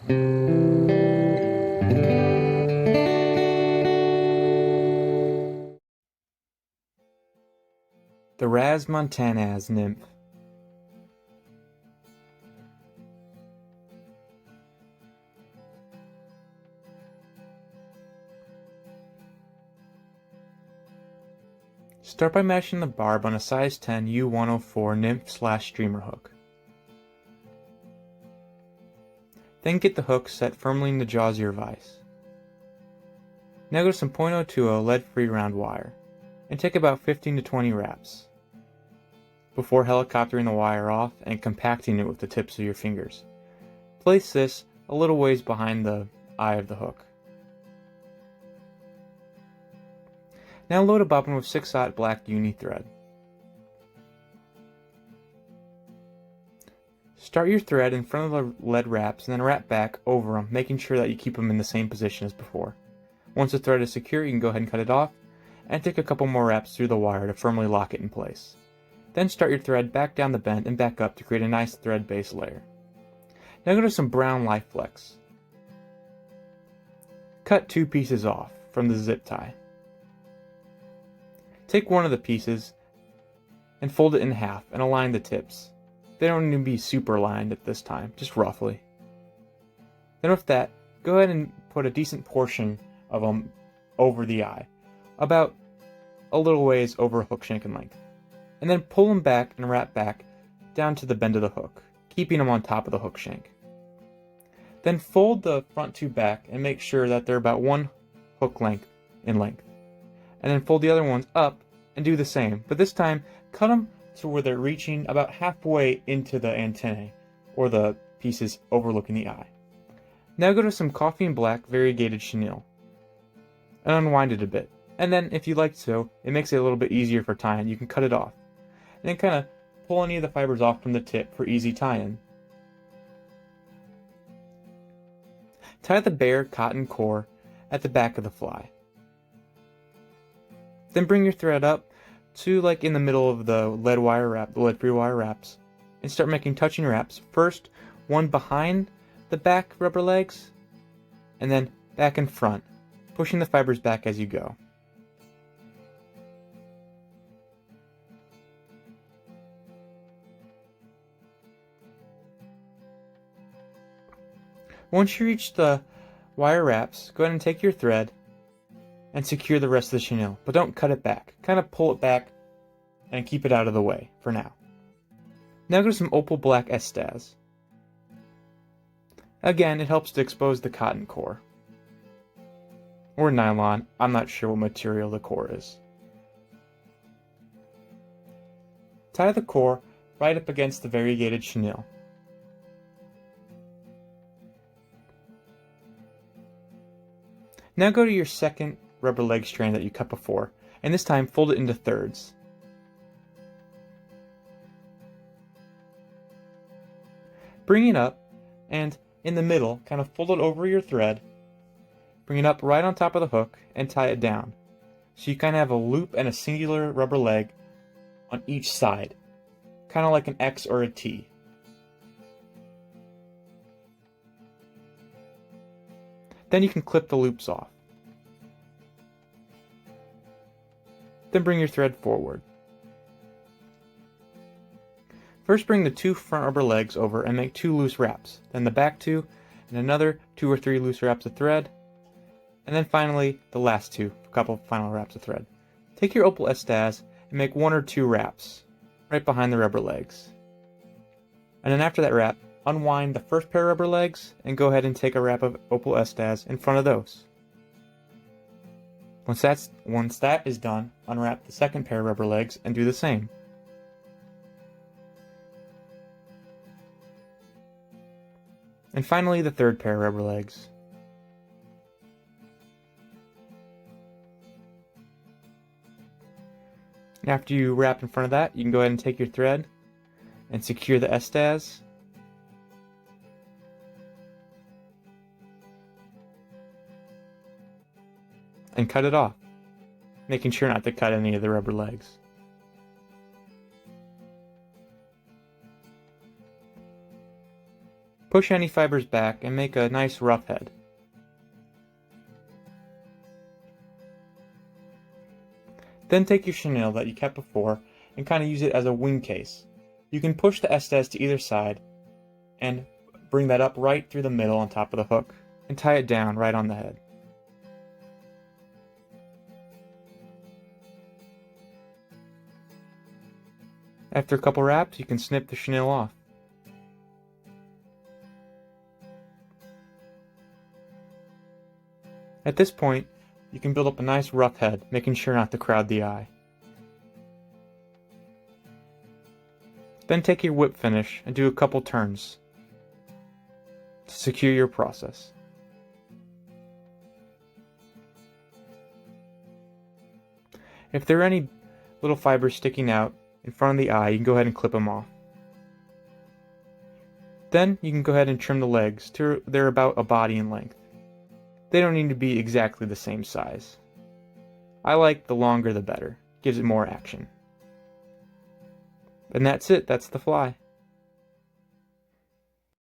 The Raz Montanaz Nymph. Start by mashing the barb on a size 10 U104 nymph/streamer hook. Then get the hook set firmly in the jaws of your vise. Now go to some .020 lead-free round wire, and take about 15 to 20 wraps, before helicoptering the wire off and compacting it with the tips of your fingers. Place this a little ways behind the eye of the hook. Now load a bobbin with 6/0 black uni thread. Start your thread in front of the lead wraps and then wrap back over them, making sure that you keep them in the same position as before. Once the thread is secure, you can go ahead and cut it off, and take a couple more wraps through the wire to firmly lock it in place. Then start your thread back down the bend and back up to create a nice thread base layer. Now go to some brown life flex. Cut 2 pieces off from the zip tie. Take one of the pieces and fold it in half and align the tips. They don't need to be super aligned at this time, just roughly. Then with that, go ahead and put a decent portion of them over the eye, about a little ways over hook shank in length. And then pull them back and wrap back down to the bend of the hook, keeping them on top of the hook shank. Then fold the front 2 back and make sure that they're about 1 hook length in length. And then fold the other ones up and do the same, but this time cut them to where they're reaching about halfway into the antennae, or the pieces overlooking the eye. Now go to some coffee and black variegated chenille and unwind it a bit. And then, if you like so, it makes it a little bit easier for tying. You can cut it off. And then kind of pull any of the fibers off from the tip for easy tie-in. Tie the bare cotton core at the back of the fly. Then bring your thread up to like in the middle of the lead wire wrap, the lead-free wire wraps, and start making touching wraps. First, one behind the back rubber legs, and then back and front, pushing the fibers back as you go. Once you reach the wire wraps, go ahead and take your thread and secure the rest of the chenille, but don't cut it back. Kind of pull it back and keep it out of the way for now. Now go to some Opal black Estaz. Again, it helps to expose the cotton core. Or nylon, I'm not sure what material the core is. Tie the core right up against the variegated chenille. Now go to your second rubber leg strand that you cut before, and this time fold it into thirds. Bring it up, and in the middle, kind of fold it over your thread, bring it up right on top of the hook, and tie it down. So you kind of have a loop and a singular rubber leg on each side, kind of like an X or a T. Then you can clip the loops off. Then bring your thread forward. First bring the 2 front rubber legs over and make 2 loose wraps, then the back 2, and another 2 or 3 loose wraps of thread, and then finally the last 2, a couple final wraps of thread. Take your Opal Estaz and make 1 or 2 wraps, right behind the rubber legs. And then after that wrap, unwind the first pair of rubber legs and go ahead and take a wrap of Opal Estaz in front of those. Once that is done, unwrap the second pair of rubber legs and do the same. And finally the third pair of rubber legs. And after you wrap in front of that, you can go ahead and take your thread and secure the Estaz. And cut it off, making sure not to cut any of the rubber legs. push any fibers back and make a nice rough head. Then take your chenille that you kept before and kind of use it as a wing case. You can push the Estaz to either side and bring that up right through the middle on top of the hook and tie it down right on the head. After a couple wraps, you can snip the chenille off. At this point, you can build up a nice rough head, making sure not to crowd the eye. Then take your whip finish and do a couple turns to secure your process. If there are any little fibers sticking out in front of the eye, you can go ahead and clip them off. Then you can go ahead and trim the legs to they're about a body in length. They don't need to be exactly the same size. I like the longer the better, gives it more action. And that's it, that's the fly.